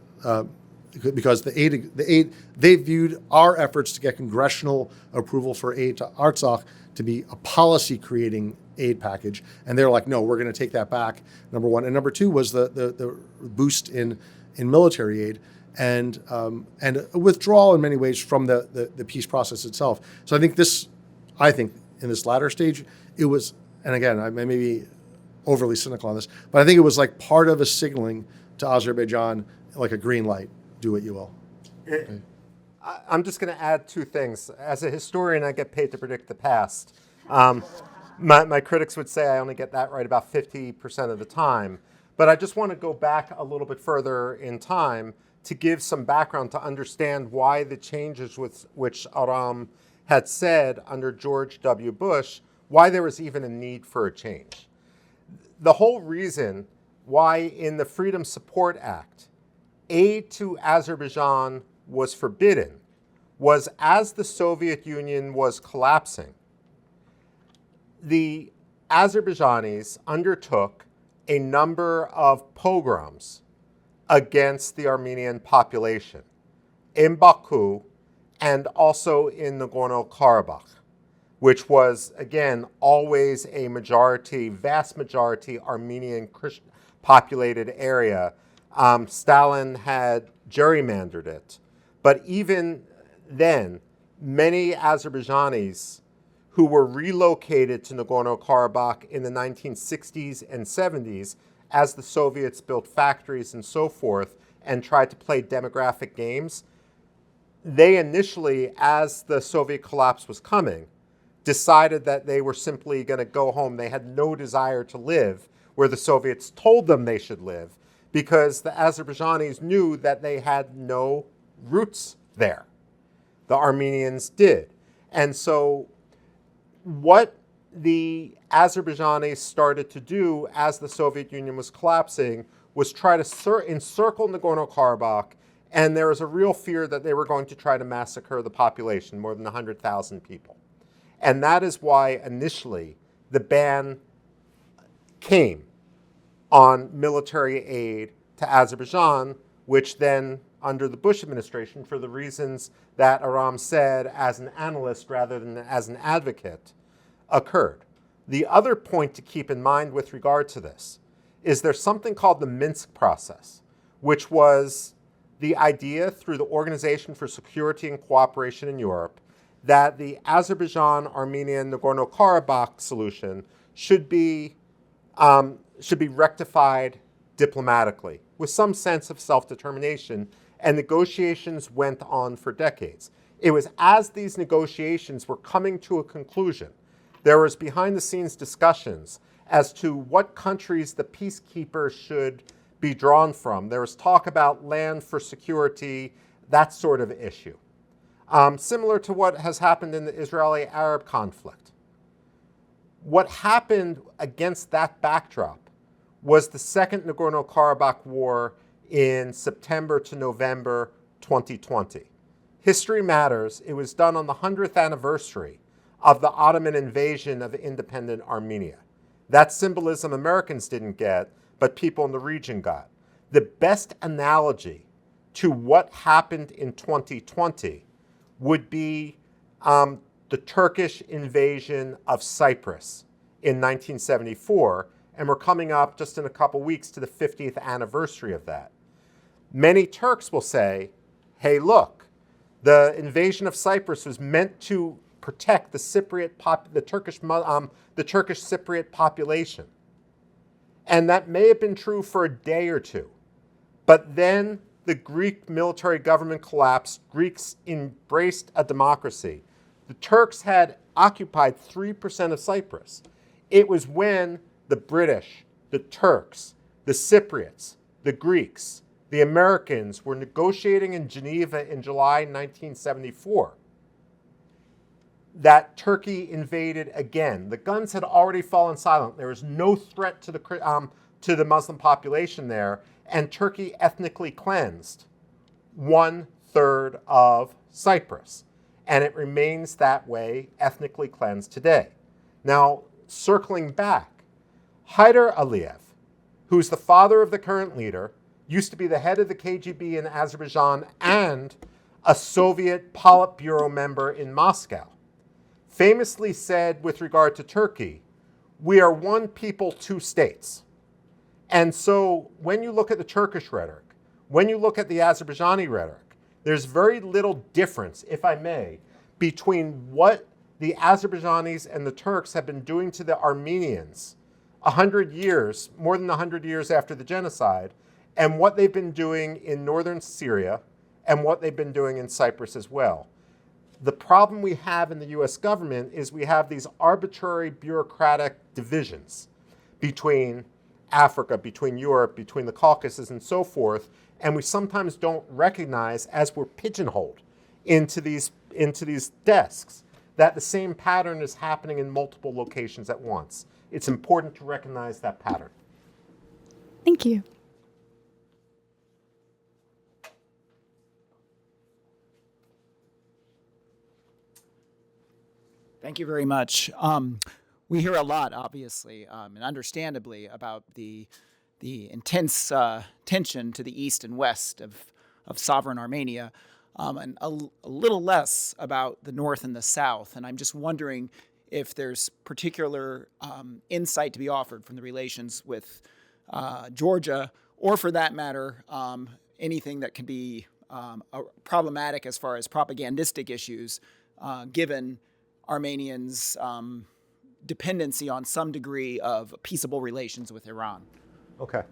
Because the aid, they viewed our efforts to get congressional approval for aid to Artsakh to be a policy-creating aid package. And they're like, no, we're going to take that back, number one. And number two was the boost in military aid and a withdrawal in many ways from the peace process itself. So I think in this latter stage, it was, and again, I may be overly cynical on this, but I think it was like part of a signaling to Azerbaijan, like a green light, do what you will. Okay. I'm just going to add two things. As a historian, I get paid to predict the past. My critics would say I only get that right about 50% of the time. But I just want to go back a little bit further in time to give some background to understand why the changes which Aram had said under George W. Bush, why there was even a need for a change. The whole reason why in the Freedom Support Act, aid to Azerbaijan was forbidden was as the Soviet Union was collapsing, the Azerbaijanis undertook a number of pogroms against the Armenian population in Baku and also in Nagorno-Karabakh, which was, again, always a vast majority Armenian Christian populated area. Stalin had gerrymandered it. But even then, many Azerbaijanis who were relocated to Nagorno-Karabakh in the 1960s and 70s as the Soviets built factories and so forth and tried to play demographic games, they initially, as the Soviet collapse was coming, decided that they were simply going to go home. They had no desire to live where the Soviets told them they should live because the Azerbaijanis knew that they had no roots there. The Armenians did. And so what the Azerbaijanis started to do as the Soviet Union was collapsing was try to encircle Nagorno-Karabakh, and there was a real fear that they were going to try to massacre the population, more than 100,000 people. And that is why initially the ban came on military aid to Azerbaijan, which then, under the Bush administration, for the reasons that Aram said as an analyst rather than as an advocate, occurred. The other point to keep in mind with regard to this is there's something called the Minsk process, which was the idea through the Organization for Security and Cooperation in Europe that the Azerbaijan-Armenian Nagorno-Karabakh solution should be rectified diplomatically with some sense of self-determination, and negotiations went on for decades. It was as these negotiations were coming to a conclusion, there was behind-the-scenes discussions as to what countries the peacekeepers should be drawn from. There was talk about land for security, that sort of issue. similar to what has happened in the Israeli-Arab conflict. What happened against that backdrop was the Second Nagorno-Karabakh War in September to November 2020. History matters. It was done on the 100th anniversary of the Ottoman invasion of independent Armenia. That symbolism Americans didn't get, but people in the region got. The best analogy to what happened in 2020 would be the Turkish invasion of Cyprus in 1974, and we're coming up just in a couple weeks to the 50th anniversary of that. Many Turks will say, hey, look, the invasion of Cyprus was meant to protect the Turkish Cypriot population. And that may have been true for a day or two. But then the Greek military government collapsed. Greeks embraced a democracy. The Turks had occupied 3% of Cyprus. It was when the British, the Turks, the Cypriots, the Greeks, the Americans were negotiating in Geneva in July 1974 that Turkey invaded again. The guns had already fallen silent. There was no threat to the Muslim population there, and Turkey ethnically cleansed 1/3 of Cyprus. And it remains that way, ethnically cleansed today. Now, circling back, Haydar Aliyev, who's the father of the current leader, used to be the head of the KGB in Azerbaijan and a Soviet Politburo member in Moscow, famously said with regard to Turkey, we are one people, two states. And so when you look at the Turkish rhetoric, when you look at the Azerbaijani rhetoric, there's very little difference, if I may, between what the Azerbaijanis and the Turks have been doing to the Armenians 100 years, more than 100 years after the genocide, and what they've been doing in northern Syria and what they've been doing in Cyprus as well. The problem we have in the US government is we have these arbitrary bureaucratic divisions between Africa, between Europe, between the Caucasus and so forth, and we sometimes don't recognize as we're pigeonholed into these desks that the same pattern is happening in multiple locations at once. It's important to recognize that pattern. Thank you. Thank you very much. We hear a lot, obviously, and understandably, about the intense tension to the east and west of sovereign Armenia, and a little less about the north and the south. And I'm just wondering if there's particular insight to be offered from the relations with Georgia, or for that matter, anything that can be problematic as far as propagandistic issues, given Armenians' dependency on some degree of peaceable relations with Iran. Okay.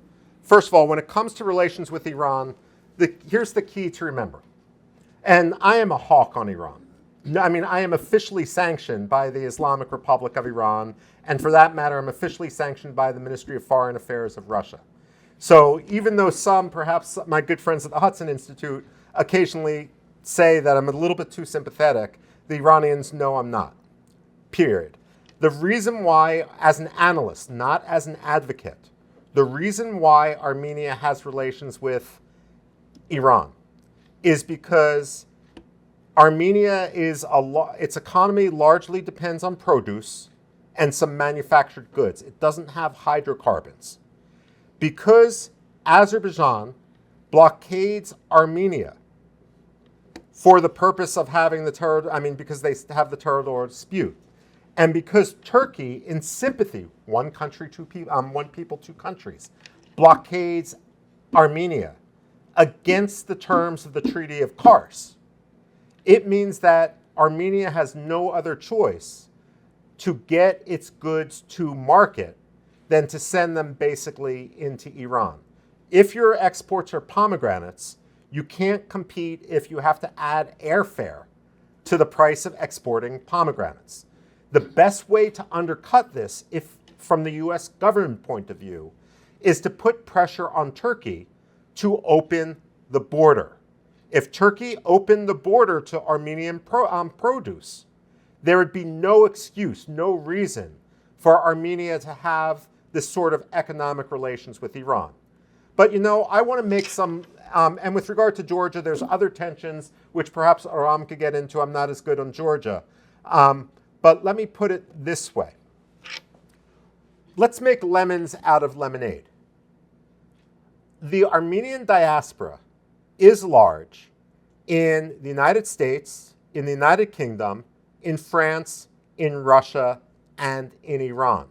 First of all, when it comes to relations with Iran, here's the key to remember. And I am a hawk on Iran. I mean, I am officially sanctioned by the Islamic Republic of Iran, and for that matter, I'm officially sanctioned by the Ministry of Foreign Affairs of Russia. So even though some, perhaps my good friends at the Hudson Institute, occasionally say that I'm a little bit too sympathetic, the Iranians know I'm not, period. The reason why, as an analyst, not as an advocate, the reason why Armenia has relations with Iran is because Armenia its economy largely depends on produce and some manufactured goods. It doesn't have hydrocarbons. Because Azerbaijan blockades Armenia for the purpose of having because they have the territorial dispute. And because Turkey, in sympathy, one people, two countries, blockades Armenia against the terms of the Treaty of Kars, it means that Armenia has no other choice to get its goods to market than to send them basically into Iran. If your exports are pomegranates, you can't compete if you have to add airfare to the price of exporting pomegranates. The best way to undercut this, if from the US government point of view, is to put pressure on Turkey to open the border. If Turkey opened the border to Armenian produce, there would be no excuse, no reason for Armenia to have this sort of economic relations with Iran. But I want to make some, and with regard to Georgia, there's other tensions which perhaps Aram could get into. I'm not as good on Georgia. But let me put it this way. Let's make lemons out of lemonade. The Armenian diaspora is large in the United States, in the United Kingdom, in France, in Russia, and in Iran.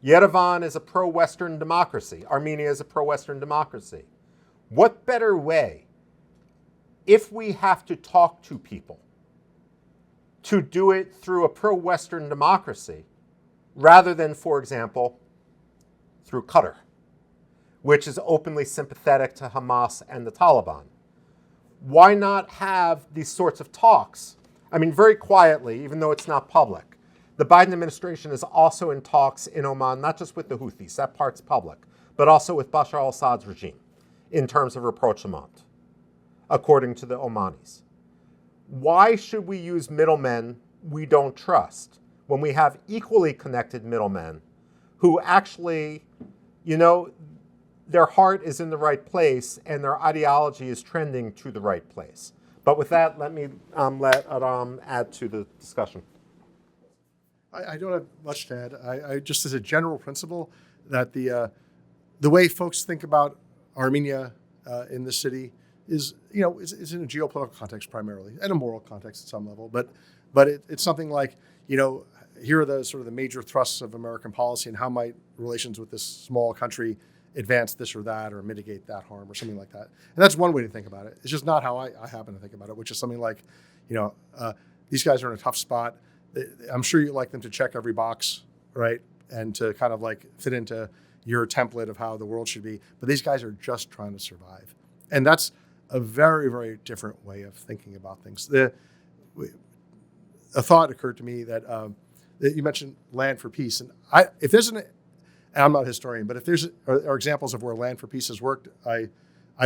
Yerevan is a pro-Western democracy. Armenia is a pro-Western democracy. What better way, if we have to talk to people, to do it through a pro-Western democracy rather than, for example, through Qatar, which is openly sympathetic to Hamas and the Taliban? Why not have these sorts of talks? I mean, very quietly, even though it's not public. The Biden administration is also in talks in Oman, not just with the Houthis, that part's public, but also with Bashar al-Assad's regime in terms of rapprochement, according to the Omanis. Why should we use middlemen we don't trust when we have equally connected middlemen who actually, their heart is in the right place and their ideology is trending to the right place? But with that, let me let Aram add to the discussion. I don't have much to add. I just, as a general principle, that the way folks think about Armenia in the city is, is in a geopolitical context primarily, and a moral context at some level. But it's something like, here are the sort of the major thrusts of American policy, and how might relations with this small country advance this or that, or mitigate that harm, or something like that. And that's one way to think about it. It's just not how I happen to think about it, which is something like, these guys are in a tough spot. I'm sure you like them to check every box, right? And to kind of like fit into your template of how the world should be. But these guys are just trying to survive. And that's a very, very different way of thinking about things. A thought occurred to me that you mentioned land for peace. And if there's and I'm not a historian, but if there's are examples of where land for peace has worked, I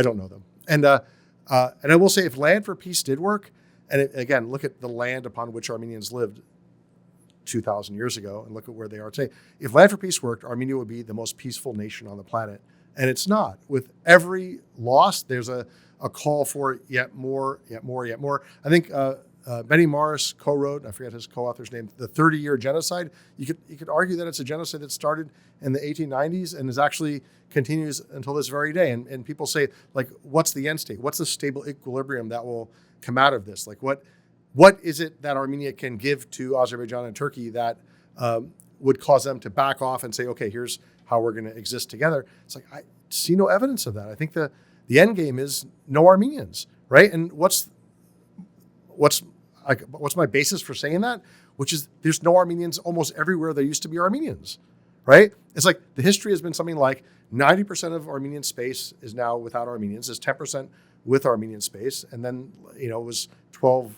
don't know them. And I will say, if land for peace did work, and again, look at the land upon which Armenians lived 2,000 years ago, and look at where they are today. If land for peace worked, Armenia would be the most peaceful nation on the planet. And it's not. With every loss, there's a call for yet more, yet more, yet more. I think Benny Morris co-wrote, I forget his co-author's name, the 30-year genocide. You could argue that it's a genocide that started in the 1890s and is actually continues until this very day. And people say, like, what's the end state? What's the stable equilibrium that will come out of this? Like, what is it that Armenia can give to Azerbaijan and Turkey that would cause them to back off and say, okay, here's how we're going to exist together? It's like, I see no evidence of that. I think the end game is no Armenians, right? And what's my basis for saying that? Which is, there's no Armenians almost everywhere there used to be Armenians, right? It's like the history has been something like 90% of Armenian space is now without Armenians. There's 10% with Armenian space, and then it was 12,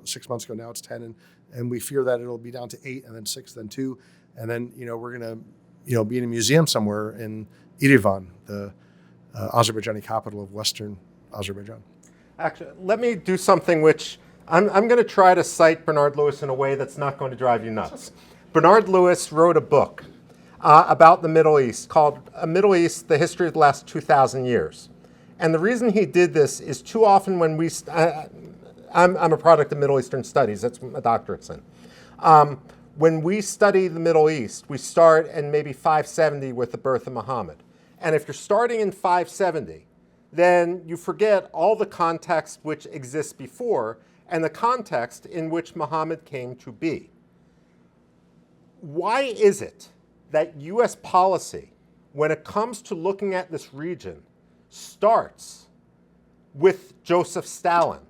6 months ago. Now it's 10, and we fear that it'll be down to 8, and then 6, then 2, and then we're gonna be in a museum somewhere in Yerevan, the Azerbaijani capital of Western Azerbaijan. Actually, let me do something which I'm going to try to cite Bernard Lewis in a way that's not going to drive you nuts. Bernard Lewis wrote a book about the Middle East called Middle East, The History of the Last 2,000 Years. And the reason he did this is too often when I'm a product of Middle Eastern studies, that's what my doctorate's in. When we study the Middle East, we start in maybe 570 with the birth of Muhammad. And if you're starting in 570, then you forget all the context which exists before and the context in which Muhammad came to be. Why is it that U.S. policy, when it comes to looking at this region, starts with Joseph Stalin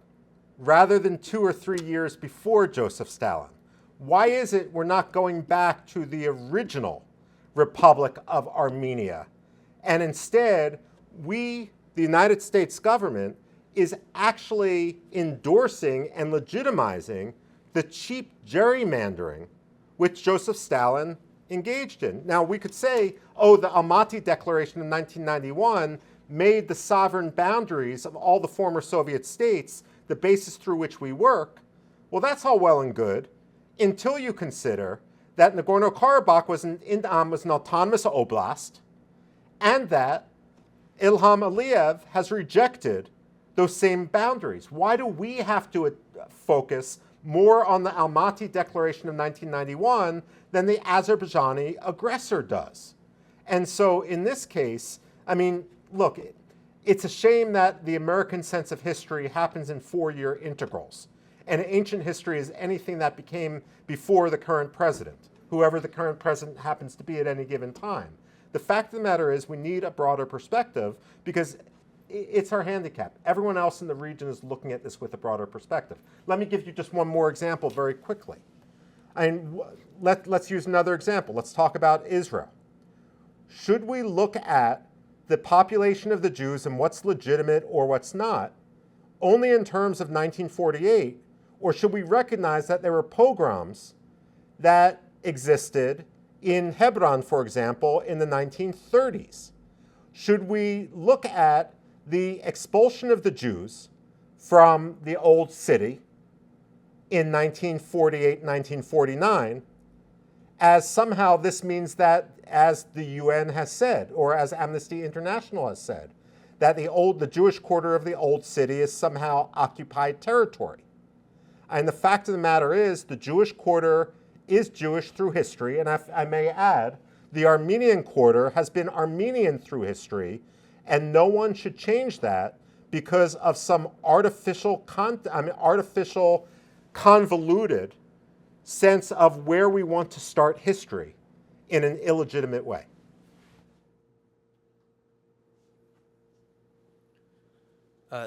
rather than 2 or 3 years before Joseph Stalin? Why is it we're not going back to the original Republic of Armenia? And instead, the United States government, is actually endorsing and legitimizing the cheap gerrymandering which Joseph Stalin engaged in. Now, we could say, oh, the Almaty Declaration of 1991 made the sovereign boundaries of all the former Soviet states the basis through which we work, well, that's all well and good until you consider that Nagorno-Karabakh was an autonomous oblast and that Ilham Aliyev has rejected those same boundaries. Why do we have to focus more on the Almaty Declaration of 1991 than the Azerbaijani aggressor does? And so in this case, I mean, look, it's a shame that the American sense of history happens in 4-year integrals. And ancient history is anything that became before the current president, whoever the current president happens to be at any given time. The fact of the matter is we need a broader perspective because it's our handicap. Everyone else in the region is looking at this with a broader perspective. Let me give you just one more example very quickly. Let's use another example. Let's talk about Israel. Should we look at the population of the Jews and what's legitimate or what's not only in terms of 1948, or should we recognize that there were pogroms that existed in Hebron, for example, in the 1930s? Should we look at the expulsion of the Jews from the old city in 1948, 1949, as somehow this means that, as the UN has said, or as Amnesty International has said, that the Jewish quarter of the old city is somehow occupied territory? And the fact of the matter is, the Jewish quarter is Jewish through history, and I may add, the Armenian quarter has been Armenian through history, and no one should change that because of some artificial, convoluted sense of where we want to start history in an illegitimate way.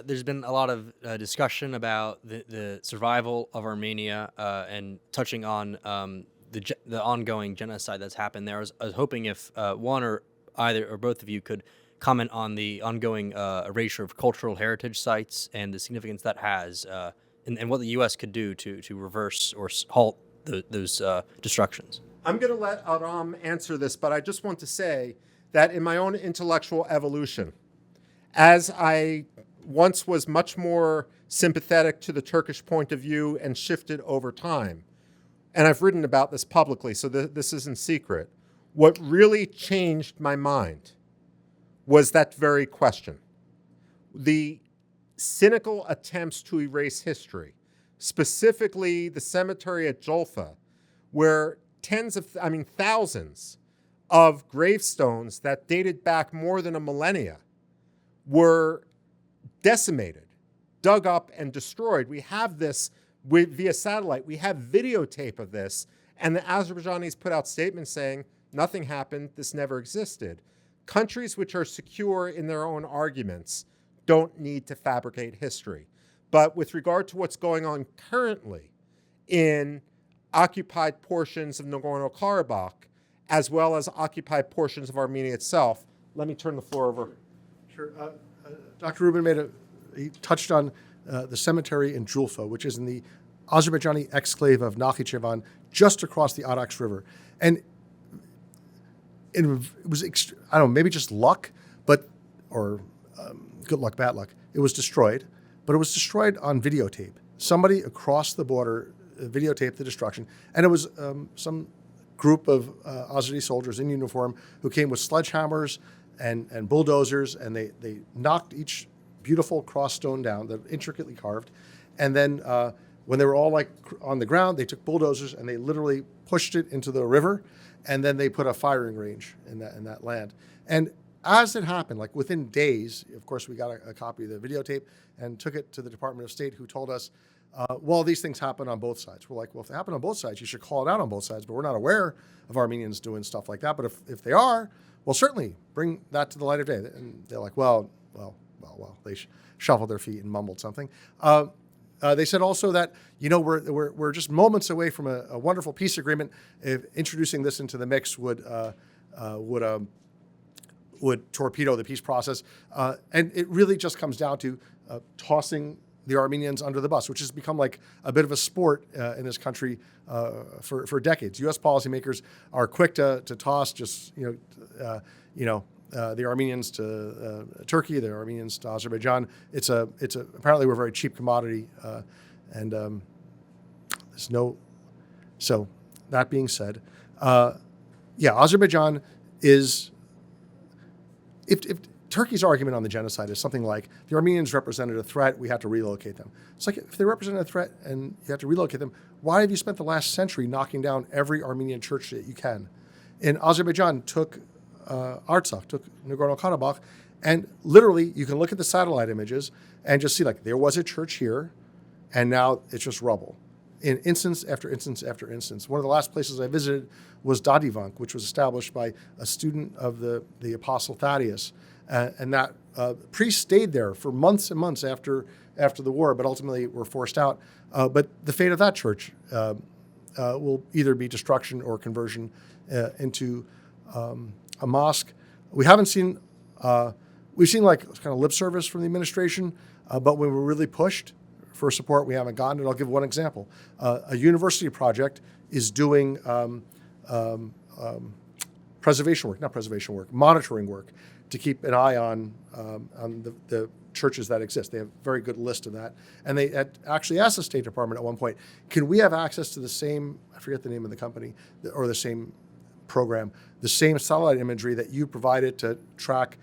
There's been a lot of discussion about the survival of Armenia and touching on the ongoing genocide that's happened there. I was hoping if one or either or both of you could comment on the ongoing erasure of cultural heritage sites and the significance that has, and what the U.S. could do to reverse or halt those destructions. I'm going to let Aram answer this, but I just want to say that in my own intellectual evolution, as I once was much more sympathetic to the Turkish point of view and shifted over time, and I've written about this publicly, so this isn't secret, what really changed my mind was that very question. The cynical attempts to erase history, specifically the cemetery at Jolfa, where thousands of gravestones that dated back more than a millennia were decimated, dug up, and destroyed. We have this via satellite. We have videotape of this, and the Azerbaijanis put out statements saying, nothing happened, this never existed. Countries which are secure in their own arguments don't need to fabricate history. But with regard to what's going on currently in occupied portions of Nagorno-Karabakh, as well as occupied portions of Armenia itself, let me turn the floor over. Sure. Dr. Rubin he touched on the cemetery in Julfa, which is in the Azerbaijani exclave of Nakhichevan, just across the Arax River. And it was, I don't know, maybe just luck, or good luck, bad luck. It was destroyed, but it was destroyed on videotape. Somebody across the border videotaped the destruction, and it was some group of Azeri soldiers in uniform who came with sledgehammers and bulldozers, and they knocked each beautiful cross stone down, that intricately carved, and then when they were all like on the ground, they took bulldozers and they literally pushed it into the river, and then they put a firing range in that land. And as it happened, like within days, of course, we got a copy of the videotape and took it to the Department of State, who told us, well, these things happen on both sides. We're like, well, if they happen on both sides, you should call it out on both sides, but we're not aware of Armenians doing stuff like that. But if they are, well, certainly bring that to the light of day. And they're like, well, they shuffled their feet and mumbled something. They said also that, we're just moments away from a wonderful peace agreement. If introducing this into the mix would torpedo the peace process. And it really just comes down to tossing the Armenians under the bus, which has become like a bit of a sport in this country for decades. U.S. policymakers are quick to toss just the Armenians to Turkey, the Armenians to Azerbaijan. It's a apparently we're a very cheap commodity, and there's no. So that being said, Azerbaijan is. If Turkey's argument on the genocide is something like the Armenians represented a threat, we had to relocate them. It's like if they represented a threat and you had to relocate them, why have you spent the last century knocking down every Armenian church that you can? And Azerbaijan took Artsakh, took Nagorno-Karabakh, and literally you can look at the satellite images and just see like there was a church here, and now it's just rubble. In instance after instance after instance. One of the last places I visited was Dadivank, which was established by a student of the Apostle Thaddeus. And that priests stayed there for months and months after the war, but ultimately were forced out. But the fate of that church will either be destruction or conversion into a mosque. We haven't seen, we've seen like kind of lip service from the administration, but when we're really pushed for support, we haven't gotten it. I'll give one example. A university project is doing monitoring work to keep an eye on the churches that exist. They have a very good list of that. And they actually asked the State Department at one point, can we have access to the same, I forget the name of the company, or the same program, the same satellite imagery that you provided to track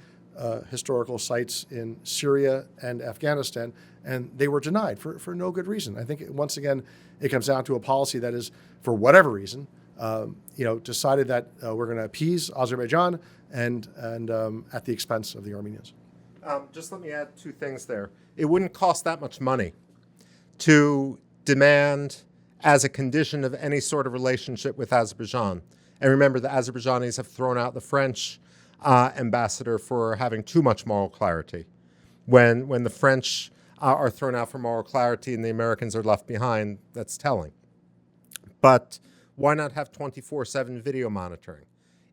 historical sites in Syria and Afghanistan, and they were denied for no good reason. I think, once again, it comes down to a policy that is, for whatever reason, decided that we're going to appease Azerbaijan and at the expense of the Armenians. Just let me add two things there. It wouldn't cost that much money to demand, as a condition of any sort of relationship with Azerbaijan. And remember, the Azerbaijanis have thrown out the French ambassador for having too much moral clarity. When the French are thrown out for moral clarity and the Americans are left behind, that's telling. But why not have 24/7 video monitoring?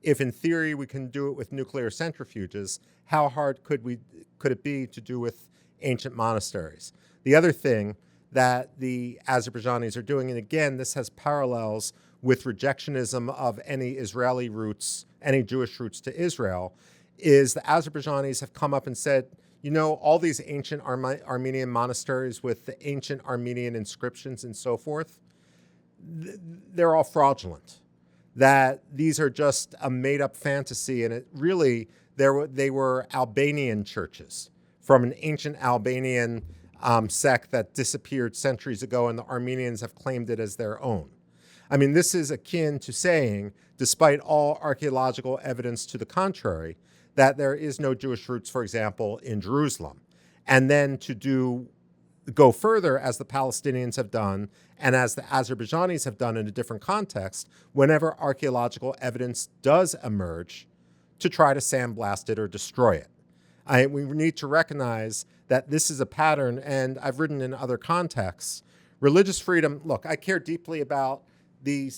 If in theory we can do it with nuclear centrifuges, how hard could it be to do with ancient monasteries? The other thing that the Azerbaijanis are doing, and again, this has parallels with rejectionism of any Israeli roots, any Jewish roots to Israel, is the Azerbaijanis have come up and said, all these ancient Armenian monasteries with the ancient Armenian inscriptions and so forth, they're all fraudulent. That these are just a made-up fantasy, and they were Albanian churches from an ancient Albanian sect that disappeared centuries ago, and the Armenians have claimed it as their own. I mean, this is akin to saying, despite all archaeological evidence to the contrary, that there is no Jewish roots, for example, in Jerusalem. And then to go further, as the Palestinians have done, and as the Azerbaijanis have done in a different context, whenever archaeological evidence does emerge, to try to sandblast it or destroy it. We need to recognize that this is a pattern, and I've written in other contexts. Religious freedom, look, I care deeply about the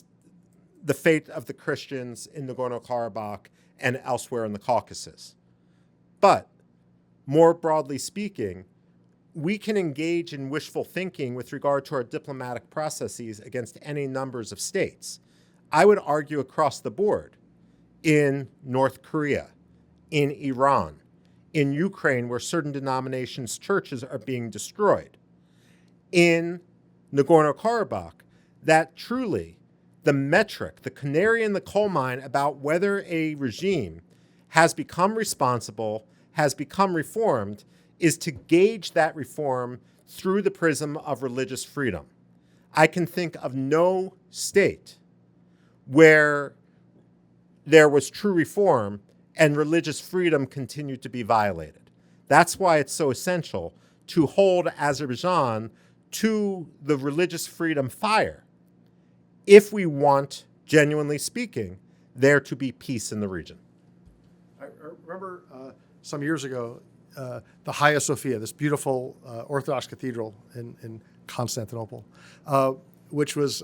fate of the Christians in Nagorno-Karabakh and elsewhere in the Caucasus. But more broadly speaking, we can engage in wishful thinking with regard to our diplomatic processes against any numbers of states. I would argue across the board, in North Korea, in Iran, in Ukraine, where certain denominations' churches are being destroyed, in Nagorno-Karabakh, that truly the metric, the canary in the coal mine about whether a regime has become responsible, has become reformed, is to gauge that reform through the prism of religious freedom. I can think of no state where there was true reform and religious freedom continued to be violated. That's why it's so essential to hold Azerbaijan to the religious freedom fire if we want, genuinely speaking, there to be peace in the region. I remember some years ago, the Hagia Sophia, this beautiful Orthodox cathedral in Constantinople, which was,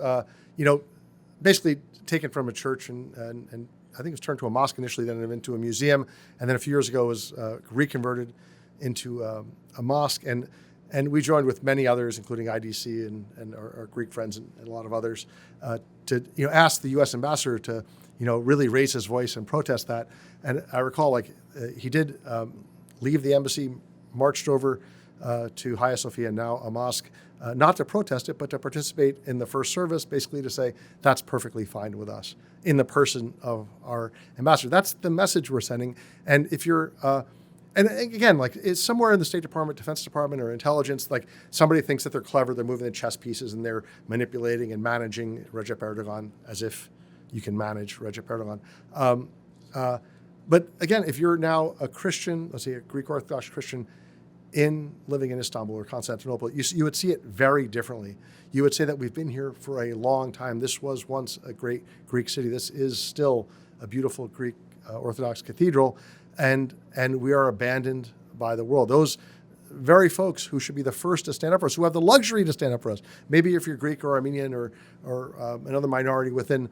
basically taken from a church and I think it was turned to a mosque initially, then into a museum, and then a few years ago was reconverted into a mosque. And we joined with many others, including IDC and our Greek friends and a lot of others, to ask the U.S. ambassador to really raise his voice and protest that. And I recall, he did leave the embassy, marched over to Hagia Sophia, now a mosque, not to protest it, but to participate in the first service, basically to say, that's perfectly fine with us, in the person of our ambassador. That's the message we're sending. And if you're, and again, it's somewhere in the State Department, Defense Department, or intelligence, somebody thinks that they're clever, they're moving the chess pieces, and they're manipulating and managing Recep Erdogan as if you can manage Recep Erdogan. But again, if you're now a Christian, let's say a Greek Orthodox Christian, living in Istanbul or Constantinople, you would see it very differently. You would say that we've been here for a long time. This was once a great Greek city. This is still a beautiful Greek Orthodox cathedral, and we are abandoned by the world. Those very folks who should be the first to stand up for us, who have the luxury to stand up for us. Maybe if you're Greek or Armenian or another minority within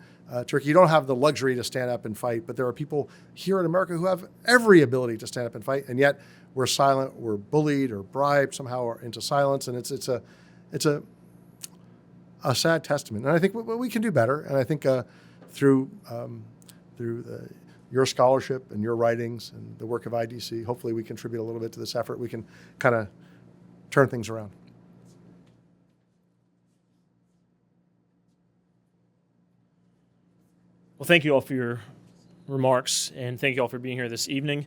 Turkey, you don't have the luxury to stand up and fight, but there are people here in America who have every ability to stand up and fight, and yet we're silent, we're bullied or bribed somehow or into silence, and it's a sad testament. And I think we can do better, and I think through your scholarship and your writings and the work of IDC, hopefully we contribute a little bit to this effort. We can kind of turn things around. Well, thank you all for your remarks, and thank you all for being here this evening.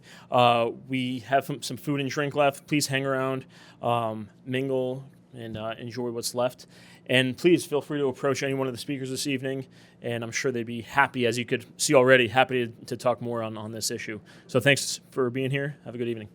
We have some food and drink left. Please hang around, mingle, and enjoy what's left. And please feel free to approach any one of the speakers this evening, and I'm sure they'd be happy, as you could see already, happy to talk more on this issue. So thanks for being here. Have a good evening.